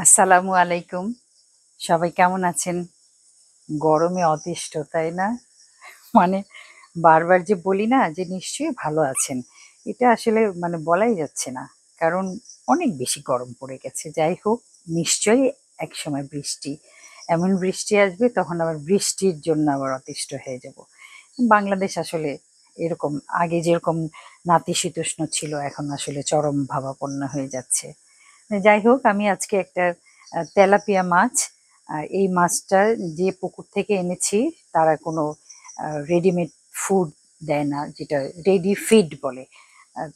আসসালামু আলাইকুম। সবাই কেমন আছেন? গরমে অতিষ্ঠ, তাই না? মানে বারবার যে বলি না যে নিশ্চয়ই ভালো আছেন। এটা আসলে বলাই যাচ্ছে না। কারণ অনেক বেশি গরম পড়ে গেছে। যাই হোক, নিশ্চয়ই একসময় বৃষ্টি। এমন বৃষ্টি আসবে তখন আবার বৃষ্টির জন্য আবার অতিষ্ঠ হয়ে যাব। বাংলাদেশ আসলে এরকম আগে যেরকম নাতিশীতোষ্ণ ছিল এখন আসলে চরম ভাবাপন্ন হয়ে যাচ্ছে। যাই হোক, আমি আজকে একটা তেলাপিয়া মাছ, এই মাছটা যে পুকুর থেকে এনেছি তারা কোনো রেডিমেড ফুড দেয় না, যেটা রেডি ফিড বলে।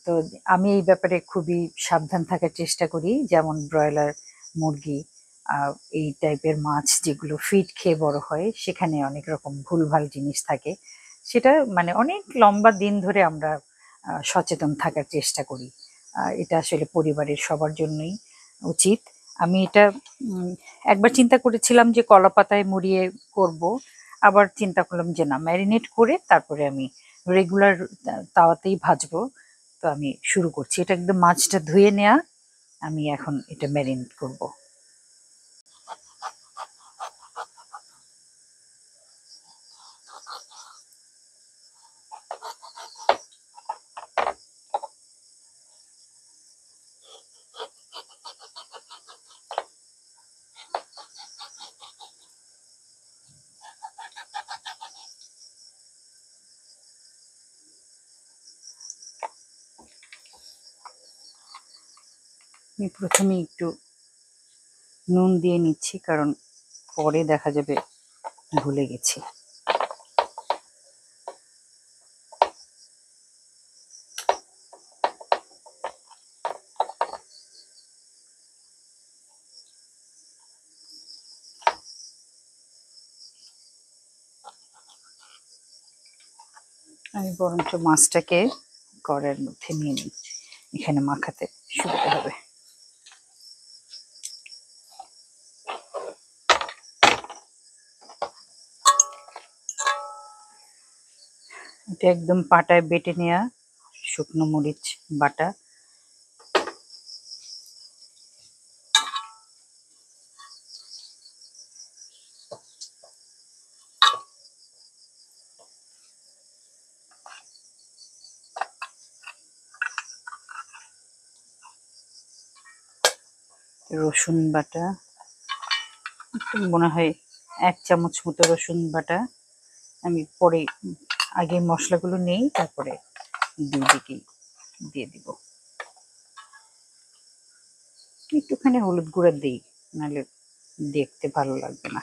তো আমি এই ব্যাপারে খুবই সাবধান থাকার চেষ্টা করি, যেমন ব্রয়লার মুরগি, এই টাইপের মাছ যেগুলো ফিড খেয়ে বড় হয় সেখানে অনেক রকম ভুলভাল জিনিস থাকে। সেটা অনেক লম্বা দিন ধরে আমরা সচেতন থাকার চেষ্টা করি। এটা আসলে পরিবারের সবার জন্যই উচিত। আমি এটা একবার চিন্তা করেছিলাম যে কলাপাতায় মুড়িয়ে করব, আবার চিন্তা করলাম যে না, ম্যারিনেট করে তারপরে আমি রেগুলার তাওয়াতেই ভাজবো। তো আমি শুরু করছি, এটা একদম মাছটা ধুয়ে নেওয়া, আমি এখন এটা ম্যারিনেট করব। আমি প্রথমে একটু নুন দিয়ে নিচ্ছি, কারণ পরে দেখা যাবে ভুলে গেছি। আমি বরঞ্চ মাছটাকে কড়াইয়ের মধ্যে নিয়ে নিই, এখানে মাখাতে সুবিধা হবে। এটা একদম পাটায় বেটে নেওয়া শুকনো মরিচ বাটা। রসুন বাটা, একটু মনে হয় 1 চামচ মতো রসুন বাটা। আমি পরে আগে মশলাগুলো নেই, তারপরে দুই দিকেই দিয়ে দিব। একটুখানি হলুদ গুঁড়া দিই, নাহলে দেখতে ভালো লাগবে না।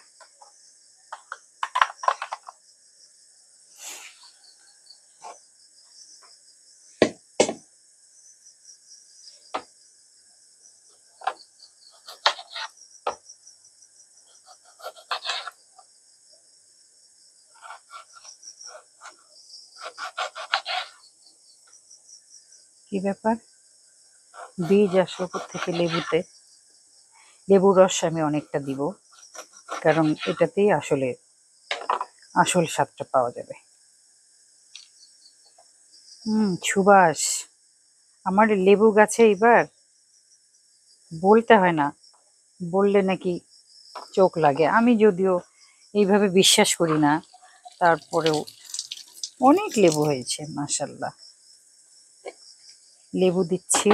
কি ব্যাপার, বীজ আসলো থেকে লেবুতে? লেবুর রস আমি অনেকটা দিব, কারণ এটাতেই আসলে আসল স্বাদটা পাওয়া যাবে। সুবাস! আমার লেবু গাছে এবার বলতে হয় না, বললে নাকি চোখ লাগে। আমি যদিও এইভাবে বিশ্বাস করি না, তারপরেও অনেক লেবু হয়েছে মাশাআল্লাহ। লেবু দিচ্ছি।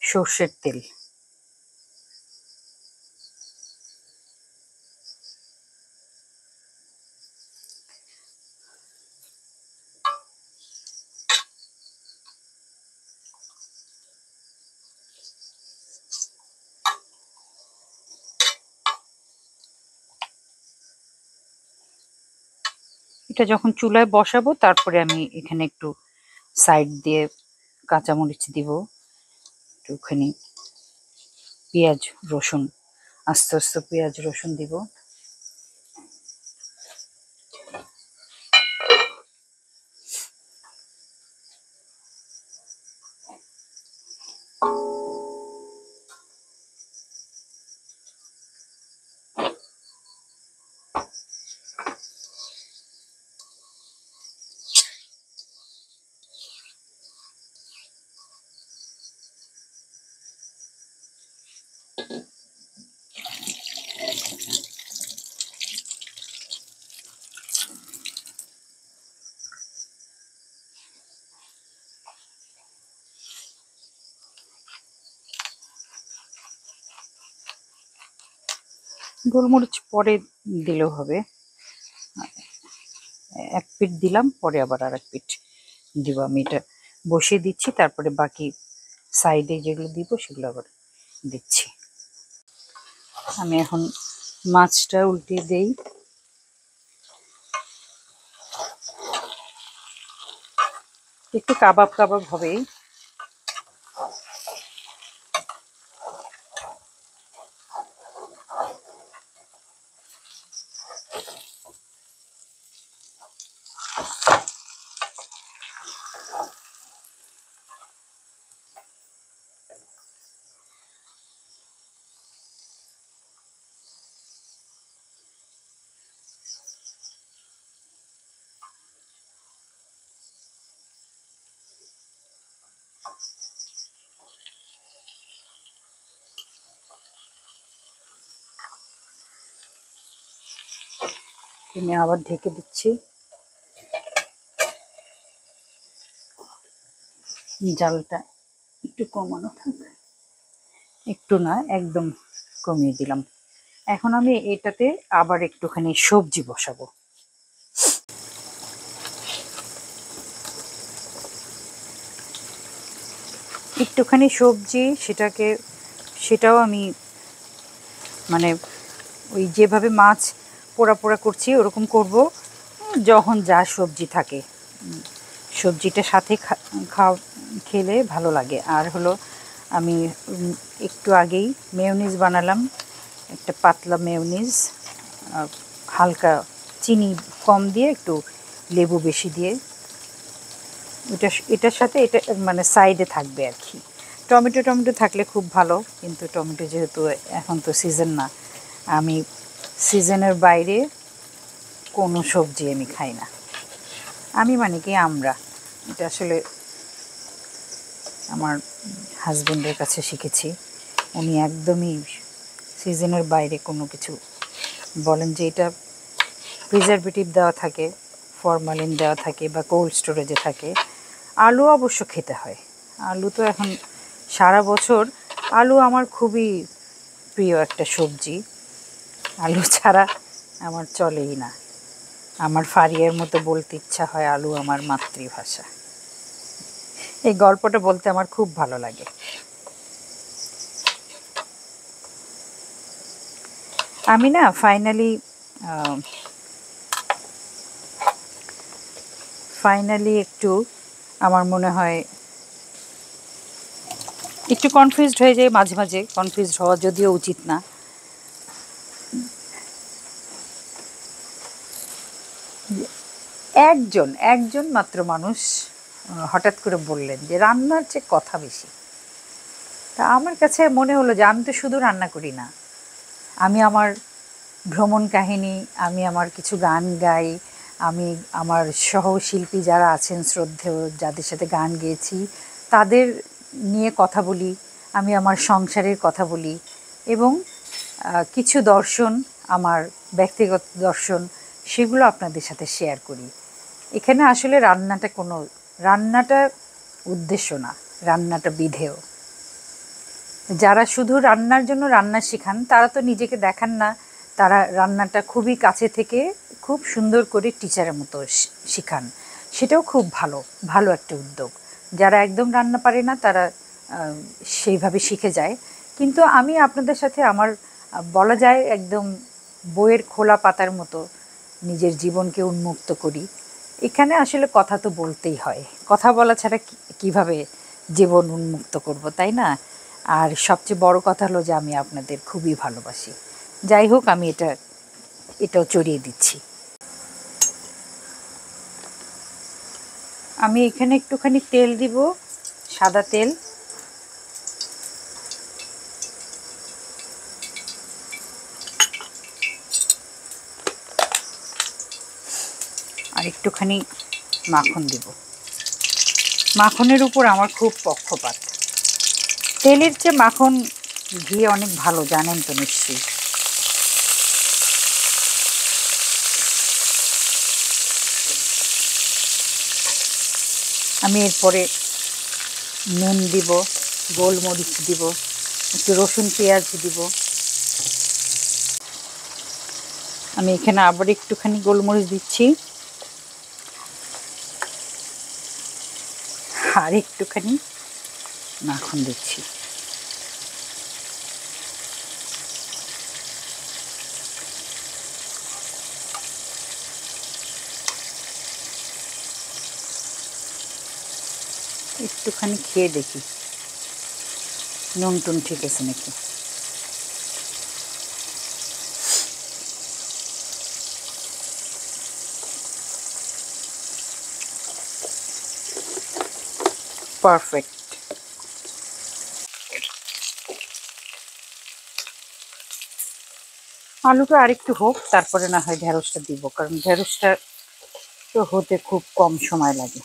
সর্ষের তেল। এটা যখন চুলায় বসাবো তারপরে আমি এখানে একটু সাইড দিয়ে কাঁচামরিচ দিব, একটুখানি পেঁয়াজ রসুন, আস্তে আস্তে পেঁয়াজ রসুন দিব। গোলমরিচ পরে দিলেও হবে, এক পিঠ দিলাম, পরে আবার আর এক পিঠ দিব। আমি এটা বসিয়ে দিচ্ছি, তারপরে বাকি সাইডে যেগুলো দিব সেগুলো আবার দিচ্ছি। আমি এখন মাছটা উল্টিয়ে দেই। একটু কাবাব কাবাব হবে। আমি আবার ঢেকে দিচ্ছি, জালটা একটু কমানো থাকবে, একটু না একদম কমিয়ে দিলাম। এখন আমি এটাতে আবার একটুখানি সবজি বসাবো। একটুখানি সবজি, সেটাও আমি মানে ওই যেভাবে মাছ পোড়া পোড়া করছি ওরকম করব, যখন যা সবজি থাকে সবজিটা সাথে খেলে ভালো লাগে। আর হলো আমি একটু আগেই মেয়োনিজ বানালাম, একটা পাতলা মেয়োনিজ, হালকা চিনি কম দিয়ে একটু লেবু বেশি দিয়ে, এটার সাথে এটা মানে সাইডে থাকবে আর কি। টমেটো থাকলে খুব ভালো, কিন্তু টমেটো যেহেতু এখন তো সিজন না, আমি সিজনের বাইরে কোনো সবজি আমি খাই না। আমি মানে কি আমরা এটা আসলে আমার হাজব্যান্ডের কাছে শিখেছি। উনি একদমই সিজনের বাইরে কোনো কিছু, বলেন যে এটা প্রিজারভেটিভ দেওয়া থাকে, ফরমালিন দেওয়া থাকে বা কোল্ড স্টোরেজে থাকে। আলু অবশ্য খেতে হয়, আলু তো এখন সারা বছর, আলু আমার খুবই প্রিয় একটা সবজি। আলু ছাড়া আমার চলেই না। আমার ফারিয়ার মতো বলতে ইচ্ছা হয়, আলু আমার মাতৃভাষা। এই গল্পটা বলতে আমার খুব ভালো লাগে। আমি না ফাইনালি একটু আমার মনে হয় একটু কনফিউজড হয়ে যায় মাঝে মাঝে, কনফিউজড হওয়া যদিও উচিত না। একজন মাত্র মানুষ হঠাৎ করে বললেন যে রান্নার চেয়ে কথা বেশি। তা আমার কাছে মনে হলো যে আমি তো শুধু রান্না করি না, আমি আমার ভ্রমণ কাহিনী, আমি আমার কিছু গান গাই, আমি আমার সহশিল্পী যারা আছেন শ্রদ্ধেয়, যাদের সাথে গান গেয়েছি তাদের নিয়ে কথা বলি, আমি আমার সংসারের কথা বলি, এবং কিছু দর্শন, আমার ব্যক্তিগত দর্শন, সেগুলো আপনাদের সাথে শেয়ার করি। এখানে আসলে রান্নাটা উদ্দেশ্য না, রান্নাটা বিধেয়। যারা শুধু রান্নার জন্য রান্না শেখান তারা তো নিজেকে দেখান না, তারা রান্নাটা খুবই কাছে থেকে খুব সুন্দর করে টিচারের মতো শেখান। সেটাও খুব ভালো একটা উদ্যোগ। যারা একদম রান্না পারে না তারা সেইভাবে শিখে যায়। কিন্তু আমি আপনাদের সাথে আমার বলা যায় একদম বইয়ের খোলা পাতার মতো নিজের জীবনকে উন্মুক্ত করি, এখানে আসলে কথা তো বলতেই হয়, কথা বলা ছাড়া কিভাবে জীবন উন্মুক্ত করব, তাই না? আর সবচেয়ে বড় কথা হলো যে আমি আপনাদের খুবই ভালোবাসি। যাই হোক, আমি এটাও চড়িয়ে দিচ্ছি। আমি এখানে একটুখানি তেল দিব, সাদা তেল। আর একটুখানি মাখন দিব। মাখনের উপর আমার খুব পক্ষপাত। তেলের চেয়ে মাখন, ঘি অনেক ভালো, জানেন তো নিশ্চয়ই। আমি এরপরে নুন দিব, গোলমরিচ দিব, একটু রসুন পেঁয়াজ দিব। আমি এখানে আবার একটুখানি গোলমরিচ দিচ্ছি, আর একটুখানি মাখন দিচ্ছি। একটুখানি খেয়ে দেখি নুন টুন ঠিক আছে নাকি। পারফেক্ট। আলুটা আরেকটু হোক, তারপরে না হয় ঢেঁড়সটা দিব, কারণ ঢেঁড়সটা তো হতে খুব কম সময় লাগে।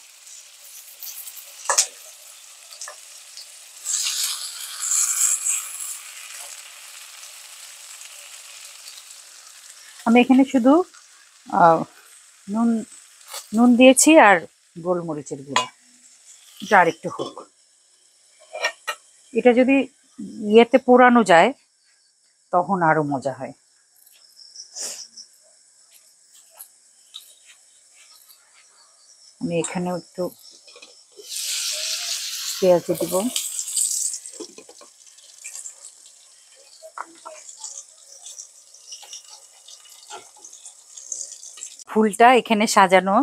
আমি এখানে শুধু আহ, নুন নুন দিয়েছি আর গোলমরিচের গুঁড়া। এটা আরেকটু হোক। এটা যদি ইয়েতে পোড়ানো যায় তখন আরো মজা হয়। আমি এখানেও একটু পেঁয়াজ দিব। ফুলটা এখানে সাজানো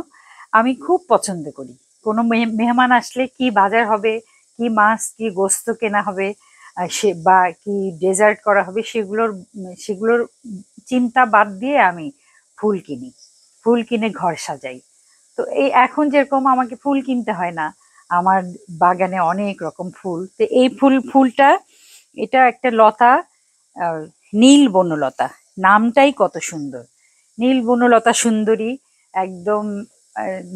আমি খুব পছন্দ করি। কোনো মেহমান আসলে কি বাজার হবে, কি মাছ কি গোস্ত কেনা হবে, সে বা কি ডেজার্ট করা হবে, সেগুলোর চিন্তা বাদ দিয়ে আমি ফুল কিনি। ফুল কিনে ঘর সাজাই। তো এই এখন যেরকম আমাকে ফুল কিনতে হয় না, আমার বাগানে অনেক রকম ফুল। তো এই ফুলটা, এটা একটা লতা, আহ, নীল বনলতা। নামটাই কত সুন্দর, নীল বনলতা সুন্দরী। একদম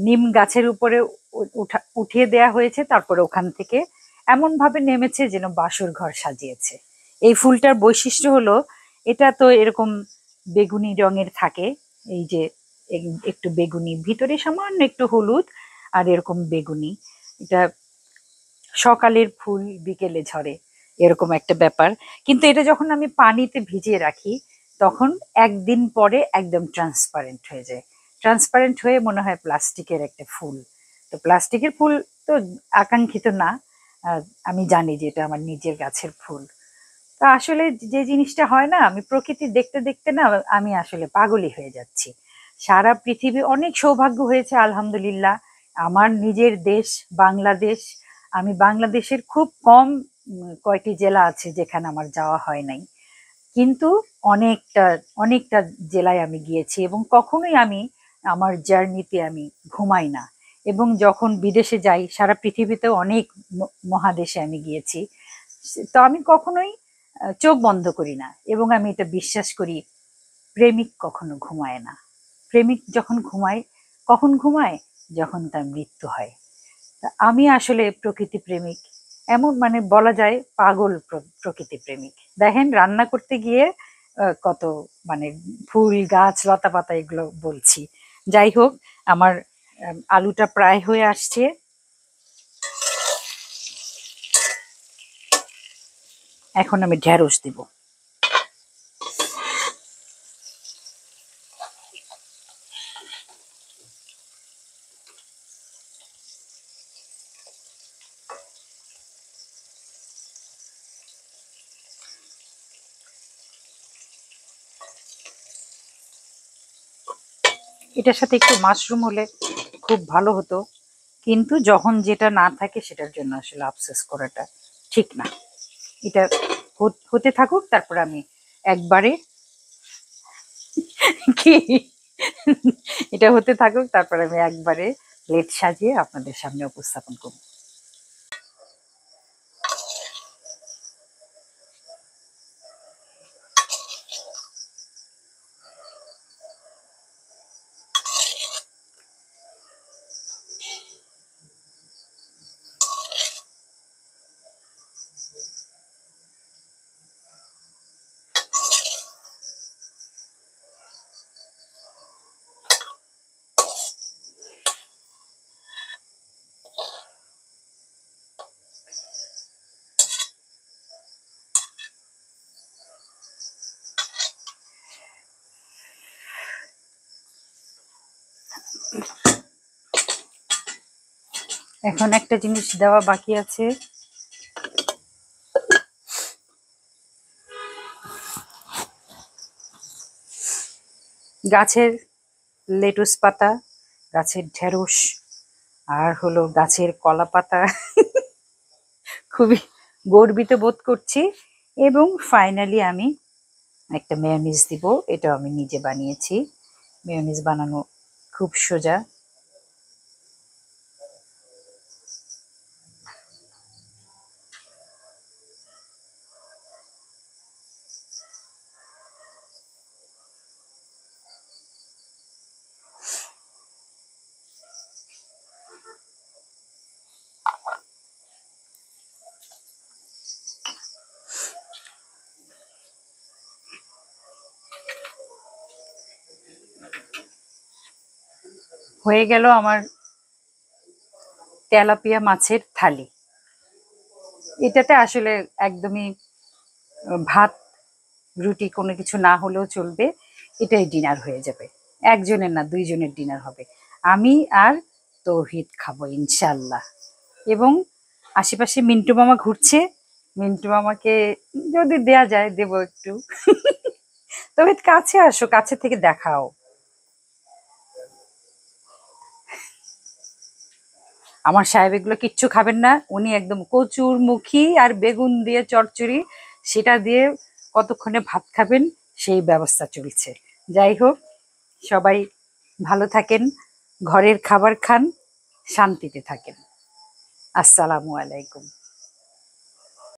নিম গাছের উপরে উঠিয়ে দেয়া হয়েছে, তারপরে ওখান থেকে এমন ভাবে নেমেছে যেন বাসর ঘর সাজিয়েছে। এই ফুলটার বৈশিষ্ট্য হলো, এটা তো এরকম বেগুনি রঙের থাকে, এই যে একটু বেগুনি, ভিতরে সামান্য একটু হলুদ, আর এরকম বেগুনি। এটা সকালের ফুল বিকেলে ঝরে, এরকম একটা ব্যাপার। কিন্তু এটা যখন আমি পানিতে ভিজিয়ে রাখি, তখন একদিন পরে একদম ট্রান্সপারেন্ট হয়ে যায়। ট্রান্সপারেন্ট হয়ে মনে হয় প্লাস্টিকের একটা ফুল। তো প্লাস্টিকের ফুল তো আকাঙ্ক্ষিত না। আমি জানি যে এটা আমার নিজের গাছের ফুল। তা আসলে যে জিনিসটা হয় না, আমি প্রকৃতি দেখতে দেখতে না আমি আসলে পাগলই হয়ে যাচ্ছি। সারা পৃথিবী অনেক সৌভাগ্য হয়েছে আলহামদুলিল্লাহ। আমার নিজের দেশ বাংলাদেশ, আমি বাংলাদেশের খুব কম কয়টি জেলা আছে যেখানে আমার যাওয়া হয় নাই, কিন্তু অনেকটা অনেকটা জেলায় আমি গিয়েছি, এবং কখনোই আমি আমার জার্নিতে আমি ঘুমাই না। এবং যখন বিদেশে যাই, সারা পৃথিবীতেও অনেক মহাদেশে আমি গিয়েছি, তো আমি কখনোই চোখ বন্ধ করি না। এবং আমি এটা বিশ্বাস করি, প্রেমিক কখনো ঘুমায় না। প্রেমিক যখন ঘুমায়, কখন ঘুমায়? যখন তার মৃত্যু হয়। তা আমি আসলে প্রকৃতি প্রেমিক, এমন মানে বলা যায় পাগল প্রকৃতি প্রেমিক। দেখেন রান্না করতে গিয়ে কত মানে ফুল গাছ লতা পাতা এগুলো বলছি। যাই হোক, আমার আলুটা প্রায় হয়ে আসছে। এখন আমি ঢেঁড়স দিব। এটার সাথে একটু মাশরুম হলে খুব ভালো হতো, কিন্তু যখন যেটা না থাকে সেটার জন্য আসলে আফসোস করাটা ঠিক না। এটা হতে থাকুক, তারপর আমি একবারে কি এটা হতে থাকুক, তারপর আমি একবারে প্লেট সাজিয়ে আপনাদের সামনে উপস্থাপন করব। এখন একটা জিনিস দেওয়া বাকি আছে, গাছের লেটুস পাতা, গাছের ঢেঁড়স, আর হলো গাছের কলা পাতা। খুবই গর্বিত বোধ করছি। এবং ফাইনালি আমি একটা মেয়োনিজ দিব, এটা আমি নিজে বানিয়েছি। মেয়োনিজ বানানো খুব সোজা। হয়ে গেল আমার তেলাপিয়া মাছের থালি। এটাতে আসলে একদমই ভাত রুটি কোনো কিছু না হলেও চলবে, এটাই ডিনার হয়ে যাবে। একজনের না, দুইজনের ডিনার হবে। আমি আর তৌহিদ খাবো ইনশাল্লাহ। এবং আশেপাশে মিন্টু মামা ঘুরছে, মিন্টু মামাকে যদি দেয়া যায় দেবো একটু। তবে কাছে আসো, কাছে থেকে দেখাও। আমার সাহেব এগুলো কিচ্ছু খাবেন না, উনি একদম কচুর মুখী আর বেগুন দিয়ে চচ্চড়ি, সেটা দিয়ে কতক্ষণে ভাত খাবেন সেই ব্যবস্থা চলছে। যাই হোক, সবাই ভালো থাকেন, ঘরের খাবার খান, শান্তিতে থাকেন। আসসালামু আলাইকুম।